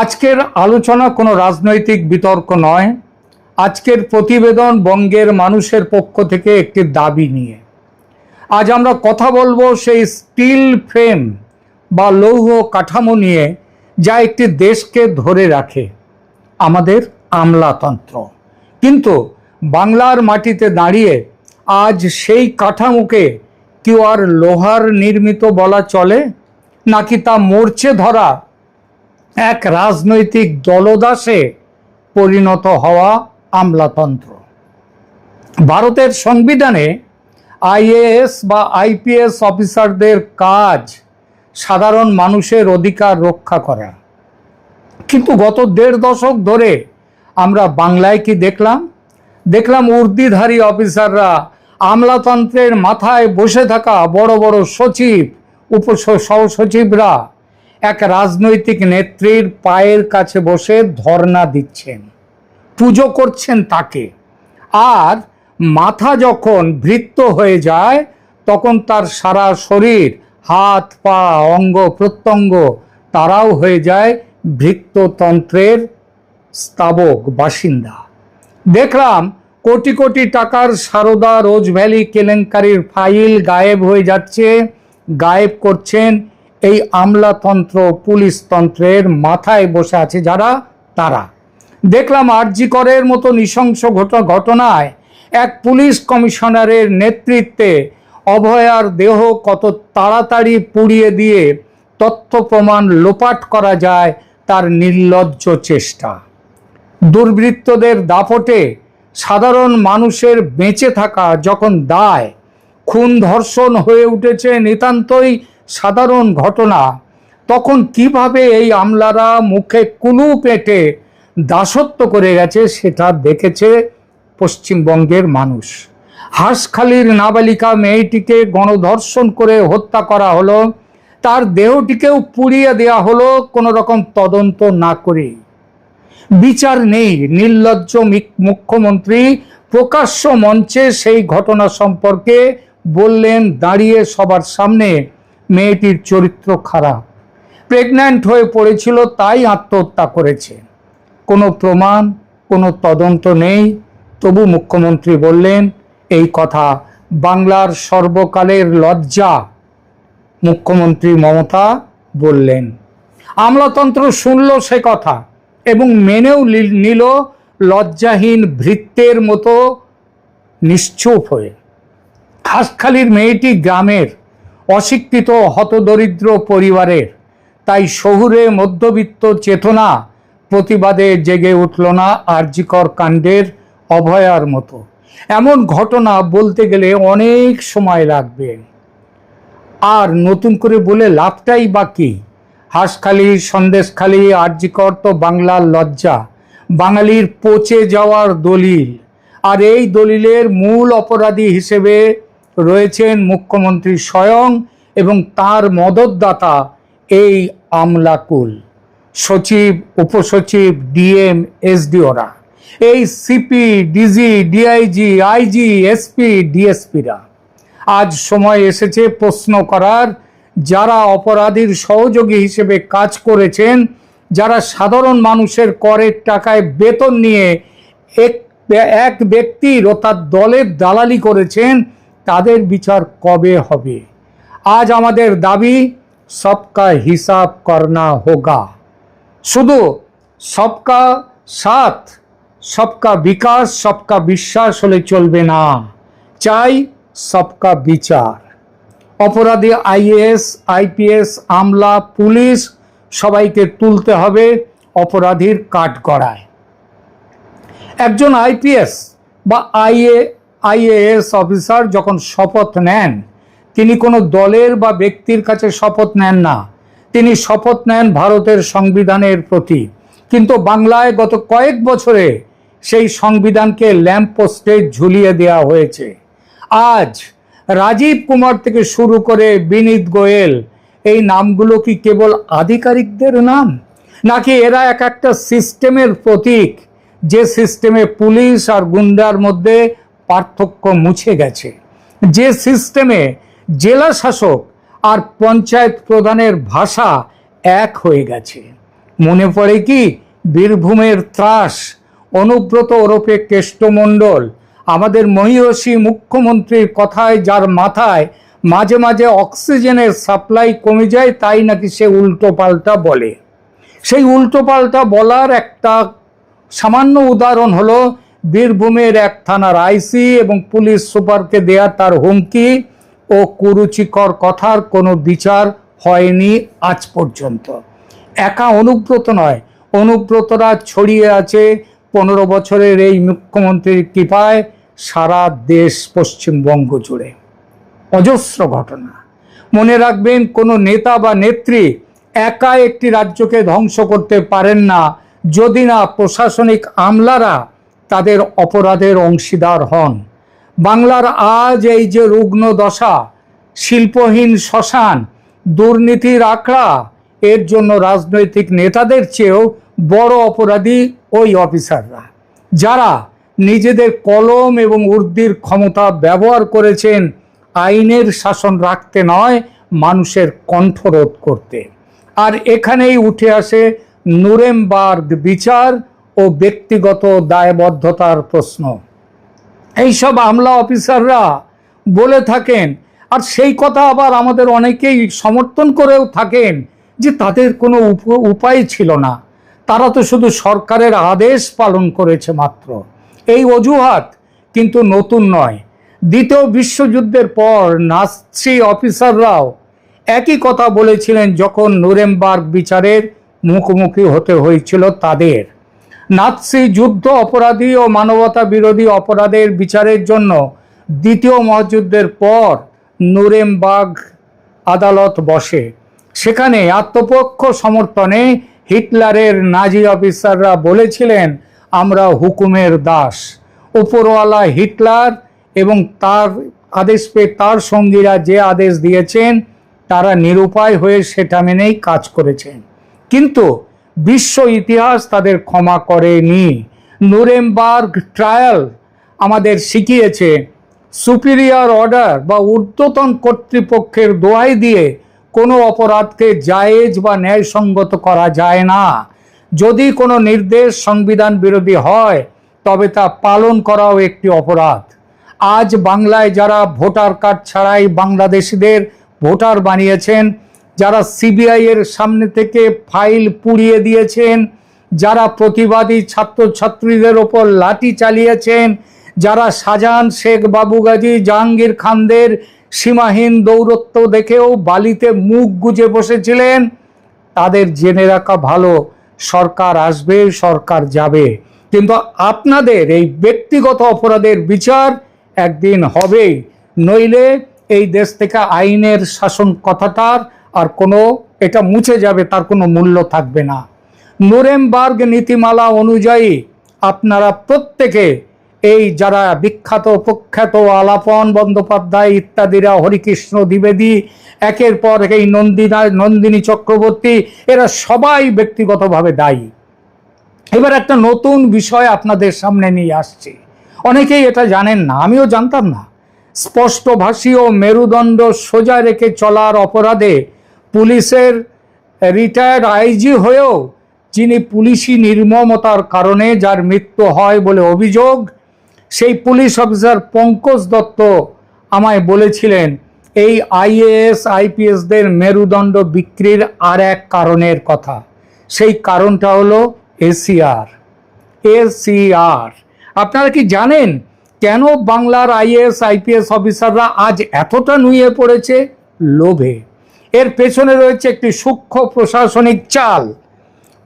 আজকের আলোচনা কোনো রাজনৈতিক বিতর্ক নয়। আজকের প্রতিবেদন বঙ্গের মানুষের পক্ষ থেকে একটি দাবি নিয়ে। আজ আমরা কথা বলবো সেই স্টিল ফ্রেম বা লৌহ কাঠামো নিয়ে, যা একটি দেশকে ধরে রাখে, আমাদের আমলাতন্ত্র। কিন্তু বাংলার মাটিতে দাঁড়িয়ে আজ সেই কাঠামোকে কেউ আর লোহার নির্মিত বলা চলে, নাকি তা মরচে ধরা এক রাজনৈতিক দলদাসে পরিণত হওয়া আমলাতন্ত্র? ভারতের সংবিধানে আইএএস বা আইপিএস অফিসারদের কাজ সাধারণ মানুষের অধিকার রক্ষা করা। কিন্তু গত 1.5 দশক ধরে আমরা বাংলায় কি দেখলাম উর্দিধারী অফিসাররা আমলাতন্ত্রের মাথায় বসে থাকা বড় বড় সচিব, সহসচিবরা এক রাজনৈতিক নেত্রীর পায়ের কাছে বসে ধর্ণা দিচ্ছেন, পুজো করছেন তাকে। আর মাথা যখন ভৃত্য হয়ে যায়, তখন তার সারা শরীর, হাত পা, অঙ্গ প্রত্যঙ্গ তারাও হয়ে যায় ভৃত্যতন্ত্রের স্তাবক বাসিন্দা। দেখলাম কোটি কোটি টাকার সারদা রোজ ভ্যালি কেলেঙ্কারির ফাইল গায়েব হয়ে যাচ্ছে, গায়েব করছেন এই আমলাতন্ত্র, পুলিশতন্ত্রের মাথায় বসে আছে যারা, তারা। দেখলাম আরজি করের মতো নৃশংস ঘটনায় এক পুলিশ কমিশনারের নেতৃত্বে অভয়ার দেহ কত তাড়াতাড়ি পুড়িয়ে দিয়ে তথ্য প্রমাণ লোপাট করা যায় তার নির্লজ্জ চেষ্টা। দুর্বৃত্তদের দাপটে সাধারণ মানুষের বেঁচে থাকা যখন দায়, খুন ধর্ষণ হয়ে উঠেছে নিতান্তই সাধারণ ঘটনা, তখন কিভাবে এই আমলারা মুখে কুলু পেটে দাসত্ব করে গেছে সেটা দেখেছে পশ্চিমবঙ্গের মানুষ। হাঁসখালির নাবালিকা মেয়েটিকে গণধর্ষণ করে হত্যা করা হলো, তার দেহটিকেও পুড়িয়ে দেওয়া হলো কোনো রকম তদন্ত না করে। বিচার নেই। নির্লজ্জ মুখ্যমন্ত্রী প্রকাশ্য মঞ্চে সেই ঘটনা সম্পর্কে বললেন দাঁড়িয়ে সবার সামনে, মেয়েটির চরিত্র খারাপ, প্রেগন্যান্ট হয়ে পড়েছিল তাই আত্মহত্যা করেছে। কোনো প্রমাণ, কোনো তদন্ত নেই। তবু মুখ্যমন্ত্রী বললেন এই কথা। বাংলার সর্বকালের লজ্জা মুখ্যমন্ত্রী মমতা বললেন। আমলাতন্ত্র শুনল সে কথা এবং মেনেও নিল লজ্জাহীন ভৃত্যের মতো নিশ্চুপ হয়ে। হাঁসখালির মেয়েটি গ্রামের অশিক্ষিত হতদরিদ্র পরিবারের, তাই শহুরে মধ্যবিত্ত চেতনা প্রতিবাদে জেগে উঠল না আরজি কর কাণ্ডের অভয়ার মতো। এমন ঘটনা বলতে গেলে অনেক সময় লাগবে, আর নতুন করে বলে লাভটাই বা কি? হাঁসখালি, সন্দেশখালি, আরজি কর তো বাংলার লজ্জা, বাঙালির পচে যাওয়ার দলিল। আর এই দলিলের মূল অপরাধী হিসেবে রয়েছেন মুখ্যমন্ত্রী স্বয়ং এবং তার মদতদাতা এই আমলাকুল, সচিব, উপসচিব, ডিএম, এসডিওরা, এই CP, DG, DIG, IG, SP, ডিএসপিরা। আজ সময় এসেছে প্রশ্ন করার, যারা অপরাধীর সহযোগী হিসেবে কাজ করেছেন, যারা সাধারণ মানুষের করের টাকায় বেতন নিয়ে এক ব্যক্তির ও তার দলের দালালি করেছেন, তাদের বিচার কবে হবে? আজ আমাদের দাবি, সবকা হিসাব করনা হোগা। শুধু সবকা সাথ, সবকা বিকাশ, সবকা বিশ্বাস হলে চলবে না, চাই সবকা বিচার। অপরাধী আইএএস, আইপিএস, আমলা, পুলিশ সবাইকে তুলতে হবে অপরাধীর কাঠগড়ায়। একজন আইপিএস বা আইএএস অফিসার যখন শপথ নেন, তিনি কোনো দলের বা ব্যক্তির কাছে শপথ নেন না, তিনি শপথ নেন ভারতের সংবিধানের প্রতি। কিন্তু বাংলায় গত কয়েক বছরে সেই সংবিধানকে ল্যাম্পপোস্টে ঝুলিয়ে দেওয়া হয়েছে। আজ রাজীব কুমার থেকে শুরু করে বিনীত গোয়েল, এই নামগুলো কি কেবল আধিকারিকদের নাম, নাকি এরা এক একটা সিস্টেমের প্রতীক, যে সিস্টেমে পুলিশ আর গুন্ডার মধ্যে পার্থক্য মুছে গেছে, যে সিস্টেমে জেলা শাসক আর পঞ্চায়েত প্রধানের ভাষা এক হয়ে গেছে? মনে পড়ে কি বীরভূমের ত্রাস অনুব্রত ওরফে কেষ্টমণ্ডল, আমাদের মহিষী মুখ্যমন্ত্রীর কথায় যার মাথায় মাঝে মাঝে অক্সিজেনের সাপ্লাই কমে যায়, তাই নাকি সে উল্টো পাল্টা বলে। সেই উল্টো পাল্টা বলার একটা সামান্য উদাহরণ হলো বীরভূমের এক থানার আইসি এবং পুলিশ সুপারকে দেয়া তার হুমকি ও কুরুচিকর কথার কোনো বিচার হয়নি আজ পর্যন্ত। একা অনুব্রত নয়, অনুব্রতরা ছড়িয়ে আছে 15 বছরের এই মুখ্যমন্ত্রীর কৃপায় সারা দেশ পশ্চিমবঙ্গ জুড়ে। অজস্র ঘটনা। মনে রাখবেন, কোনো নেতা বা নেত্রী একা একটি রাজ্যকে ধ্বংস করতে পারেন না যদি না প্রশাসনিক আমলারা তাদের অপরাধের অংশীদার হন। বাংলার আজ এই যে রুগ্ন দশা, শিল্পহীন শ্মশান, দুর্নীতির আখড়া, এর জন্য রাজনৈতিক নেতাদের চেয়েও বড় অপরাধী ওই অফিসাররা, যারা নিজেদের কলম এবং উর্দির ক্ষমতা ব্যবহার করেছেন আইনের শাসন রাখতে নয়, মানুষের কণ্ঠরোধ করতে। আর এখানেই উঠে আসে নুরেমবার্গ বিচার ও ব্যক্তিগত দায়বদ্ধতার প্রশ্ন। এইসব আমলা অফিসাররা বলে থাকেন, আর সেই কথা আবার আমাদের অনেকেই সমর্থন করেও থাকেন, যে তাদের কোনো উপায় ছিল না, তারা তো শুধু সরকারের আদেশ পালন করেছে মাত্র। এই অজুহাত কিন্তু নতুন নয়। দ্বিতীয় বিশ্বযুদ্ধের পর নাৎসি অফিসাররাও একই কথা বলেছিলেন যখন নুরেমবার্গ বিচারের মুখোমুখি হতে হয়েছিল তাদের। নাৎসি যুদ্ধ অপরাধী ও মানবতা বিরোধী অপরাধের বিচারের জন্য দ্বিতীয় মহাযুদ্ধের পর নুরেমবার্গ আদালত বসে। সেখানে আত্মপক্ষ সমর্থনে হিটলারের নাজি অফিসাররা বলেছিলেন, আমরা হুকুমের দাস। উপরওয়ালা হিটলার এবং তার আদেশ পেয়ে তার সঙ্গীরা যে আদেশ দিয়েছেন তারা নিরুপায় হয়ে সেটা মেনেই কাজ করেছেন। কিন্তু বিশ্ব ইতিহাস তাদের ক্ষমা করেনি। নুরেমবার্গ ট্রায়াল আমাদের শিখিয়েছে, সুপিরিয়র অর্ডার বা ঊর্ধ্বতন কর্তৃপক্ষের দোহাই দিয়ে কোনো অপরাধকে জায়েজ বা ন্যায়সঙ্গত করা যায় না। যদি কোনো নির্দেশ সংবিধান বিরোধী হয় তবে তা পালন করাও একটি অপরাধ। আজ বাংলায় যারা ভোটার কার্ড ছাড়াই বাংলাদেশিদের ভোটার বানিয়েছেন, যারা সিবিআই এর সামনে থেকে ফাইল পুড়িয়ে দিয়েছেন, যারা প্রতিবাদী ছাত্রছাত্রীদের ওপর লাঠি চালিয়েছেন, যারা শাহজাহান শেখ, বাবু গাজী, জাহাঙ্গীর খানদের সীমাহীন দৌরত্ব দেখেও বালিতে মুখ গুজে বসেছিলেন, তাদের জেনে রাখা ভালো, সরকার আসবে, সরকার যাবে, কিন্তু আপনাদের এই ব্যক্তিগত অপরাধের বিচার একদিন হবেই। নইলে এই দেশ থেকে আইনের শাসন কথাটার আর কোনো, এটা মুছে যাবে, তার কোনো মূল্য থাকবে না। নুরেমবার্গ নীতিমালা অনুযায়ী আপনারা প্রত্যেকে, এই যারা বিখ্যাত প্রখ্যাত আলাপন বন্দ্যোপাধ্যায় ইত্যাদিরা, হরিকৃষ্ণ দ্বিবেদী, একের পর এই নন্দিনী চক্রবর্তী, এরা সবাই ব্যক্তিগতভাবে দায়ী। এবার একটা নতুন বিষয় আপনাদের সামনে নিয়ে আসছি, অনেকেই এটা জানেন না, আমিও জানতাম না। স্পষ্টভাষী ও মেরুদণ্ড সোজা রেখে চলার অপরাধে পুলিশের রিটায়ার্ড আইজি হয়েও যিনি পুলিশি নির্মমতার কারণে যার মৃত্যু হয় বলে অভিযোগ, সেই পুলিশ অফিসার পঙ্কজ দত্ত আমায় বলেছিলেন এই আইএএস আইপিএসদের মেরুদণ্ড বিক্রির আর এক কারণের কথা। সেই কারণটা হলো এসিআর। আপনারা কি জানেন কেন বাংলার আইএএস আইপিএস অফিসাররা আজ এতটা নুয়ে পড়েছে? লোভে। এর পেছনে রয়েছে একটি সূক্ষ্ম প্রশাসনিক চাল।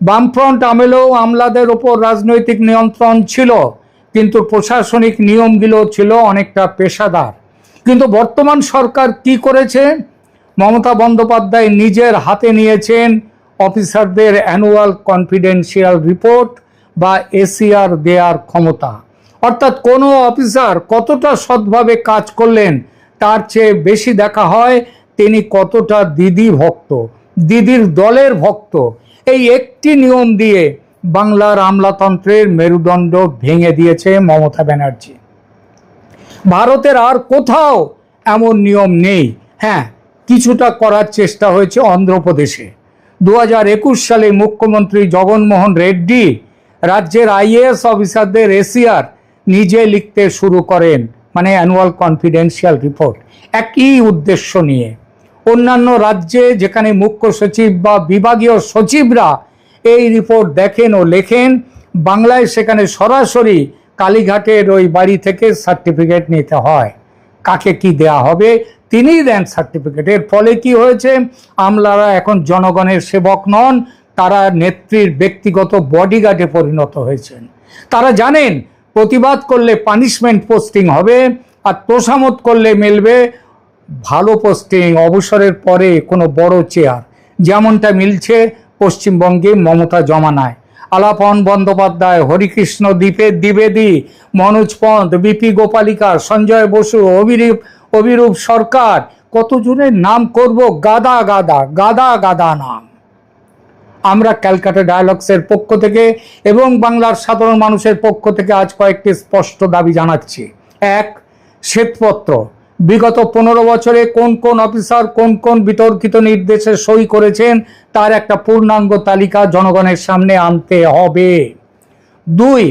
বামফ্রন্ট আমলেও আমলাদের ওপর রাজনৈতিক নিয়ন্ত্রণ ছিল, কিন্তু প্রশাসনিক নিয়মগুলো ছিল অনেকটা পেশাদার। কিন্তু বর্তমান সরকার কি করেছে? মমতা বন্দ্যোপাধ্যায় নিজের হাতে নিয়েছেন অফিসারদের অ্যানুয়াল কনফিডেন্সিয়াল রিপোর্ট বা এসিআর দেওয়ার ক্ষমতা। অর্থাৎ কোনো অফিসার কতটা সৎভাবে কাজ করলেন তার চেয়ে বেশি দেখা হয় তিনি কতটা দিদি ভক্ত, দিদির দলের ভক্ত। এই একটি নিয়ম দিয়ে বাংলার আমলাতন্ত্রের মেরুদণ্ড ভেঙে দিয়েছে মমতা ব্যানার্জি। ভারতের আর কোথাও এমন নিয়ম নেই। হ্যাঁ, কিছুটা করার চেষ্টা হয়েছে অন্ধ্রপ্রদেশে। 2021 সালে মুখ্যমন্ত্রী জগনমোহন রেড্ডি রাজ্যের আইএএস অফিসারদের এসিআর নিজে লিখতে শুরু করেন, মানে অ্যানুয়াল কনফিডেন্সিয়াল রিপোর্ট, একই উদ্দেশ্য নিয়ে। অন্যান্য রাজ্যে যেখানে মুখ্য সচিব বা বিভাগীয় সচিবরা এই রিপোর্ট দেখেন ও লেখেন, বাংলায় সেখানে সরাসরি কালীঘাটের ওই বাড়ি থেকে সার্টিফিকেট নিতে হয়। কাকে কি দেয়া হবে তিনিই দেন সার্টিফিকেট। এর ফলে কি হয়েছে, আমলারা এখন জনগণের সেবক নন, তারা নেত্রীর ব্যক্তিগত বডিগার্ডে পরিণত হয়েছেন। তারা জানেন প্রতিবাদ করলে পানিশমেন্ট পোস্টিং হবে, আর তোষামত করলে মিলবে ভালো পোস্টিং, অবসরের পরে কোনো বড় চেয়ার, যেমনটা মিলছে পশ্চিমবঙ্গে মমতা জমানায়। আলাপন বন্দ্যোপাধ্যায়, হরিকৃষ্ণ দ্বিবেদী, মনোজ পন্থ, বিপি গোপালিকা, সঞ্জয় বসু, অভিরূপ সরকার, কতজনের নাম করব, গাদা গাদা গাদা গাদা নাম। আমরা ক্যালকাটা ডায়ালগসের পক্ষ থেকে এবং বাংলার সাধারণ মানুষের পক্ষ থেকে আজ কয়েকটি স্পষ্ট দাবি জানাচ্ছি। এক, শ্বেতপত্র। বিগত 15 বছরে কোন কোন অফিসার কোন কোন বিতর্কিত নির্দেশে সই করেছেন তার একটা পূর্ণাঙ্গ তালিকা জনগণের সামনে আনতে হবে। 2,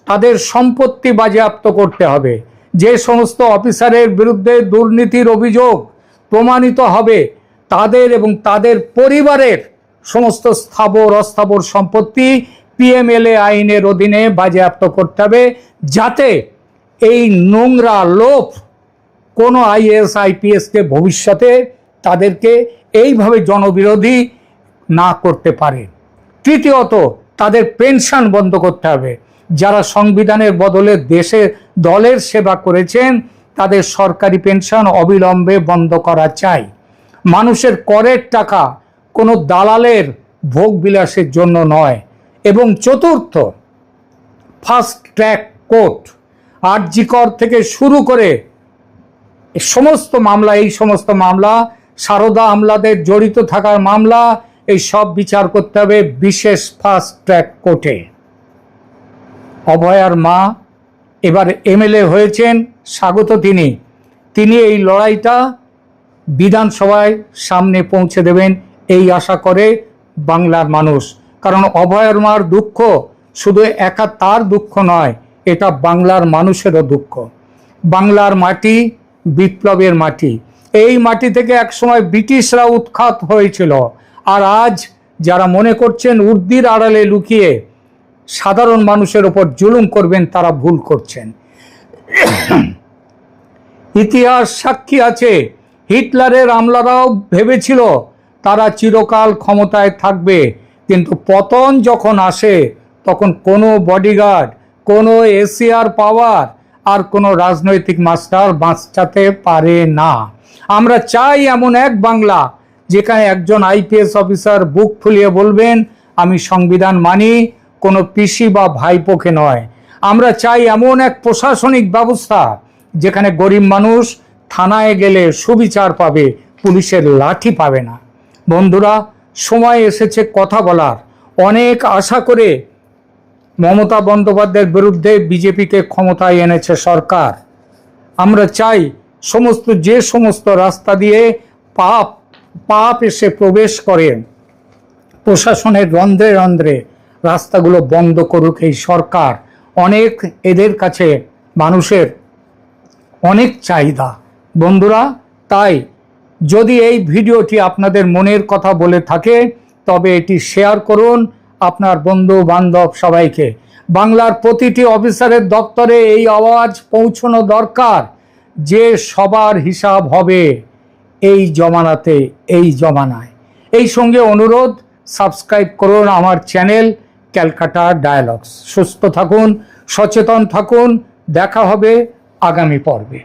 তাদের সম্পত্তি বাজেয়াপ্ত করতে হবে। যে সমস্ত অফিসারের বিরুদ্ধে দুর্নীতির অভিযোগ প্রমাণিত হবে তাদের এবং তাদের পরিবারের সমস্ত স্থাবর অস্থাবর সম্পত্তি পিএমএলএ আইনের অধীনে বাজেয়াপ্ত করতে হবে, যাতে এই নোংরা লোভ কোনো আইএএস আইপিএসকে ভবিষ্যতে তাদেরকে এইভাবে জনবিরোধী না করতে পারে। তৃতীয়ত, তাদের পেনশন বন্ধ করতে হবে। যারা সংবিধানের বদলে দলের সেবা করেছেন তাদের সরকারি পেনশন অবিলম্বে বন্ধ করা চাই। মানুষের করের টাকা কোনো দালালের ভোগ বিলাসের জন্য নয়। এবং চতুর্থ, ফাস্ট ট্র্যাক কোর্ট, আরজি কর থেকে শুরু করে এই সমস্ত মামলা সারদা আমলাদের জড়িত থাকার মামলা, এই সব বিচার করতে হবে বিশেষ ফাস্ট ট্র্যাক কোর্টে। অভয়ার মা এবার এমএলএ হয়েছেন, স্বাগত তিনি এই লড়াইটা বিধানসভায় সামনে পৌঁছে দেবেন এই আশা করে বাংলার মানুষ। কারণ অভয়ার মার দুঃখ শুধু একা তার দুঃখ নয়, এটা বাংলার মানুষেরও দুঃখ। বাংলার মাটি বিপ্লবের মাটি, এই মাটি থেকে একসময় ব্রিটিশরা উৎখাত হয়েছিল। আর আজ যারা মনে করছেন উর্দির আড়ালে লুকিয়ে সাধারণ মানুষের ওপর জুলুম করবেন তারা ভুল করছেন। ইতিহাস সাক্ষী আছে, হিটলারের আমলারাও ভেবেছিল তারা চিরকাল ক্ষমতায় থাকবে, কিন্তু পতন যখন আসে তখন কোনো বডিগার্ড, কোনো এসিআর পাওয়ার আর কোনো রাজনৈতিক মাস্টার বাঁচাতে পারে না। আমরা চাই এমন এক বাংলা যেখানে একজন আইপিএস অফিসার বুক ফুলিয়ে বলবেন আমি সংবিধান মানি, কোনো পিসি বা ভাইপোকে নয়। আমরা চাই এমন এক প্রশাসনিক ব্যবস্থা যেখানে গরিব মানুষ থানায় গেলে সুবিচার পাবে, পুলিশের লাঠি পাবে না। বন্ধুরা, সময় এসেছে কথা বলার। অনেক আশা করে মমতা বন্দ্যোপাধ্যায়ের বিরুদ্ধে বিজেপিকে ক্ষমতায় এনেছে সরকার। আমরা চাই যে সমস্ত রাস্তা দিয়ে পাপ এসে প্রবেশ করে প্রশাসনের রন্ধ্রে রন্ধ্রে রাস্তাগুলো বন্ধ করুক এই সরকার। এদের কাছে মানুষের অনেক চাহিদা। বন্ধুরা, তাই যদি এই ভিডিওটি আপনাদের মনের কথা বলে থাকে তবে এটি শেয়ার করুন আপনার বন্ধু বান্ধব সবাইকে। বাংলার প্রতিটি অফিসারের দপ্তরে এই আওয়াজ পৌঁছানো দরকার যে সবার হিসাব হবে এই জমানায়। এই সঙ্গে অনুরোধ, সাবস্ক্রাইব করুন আমার চ্যানেল ক্যালকাটা ডায়ালগস। সুস্থ থাকুন, সচেতন থাকুন, দেখা হবে আগামী পর্বে।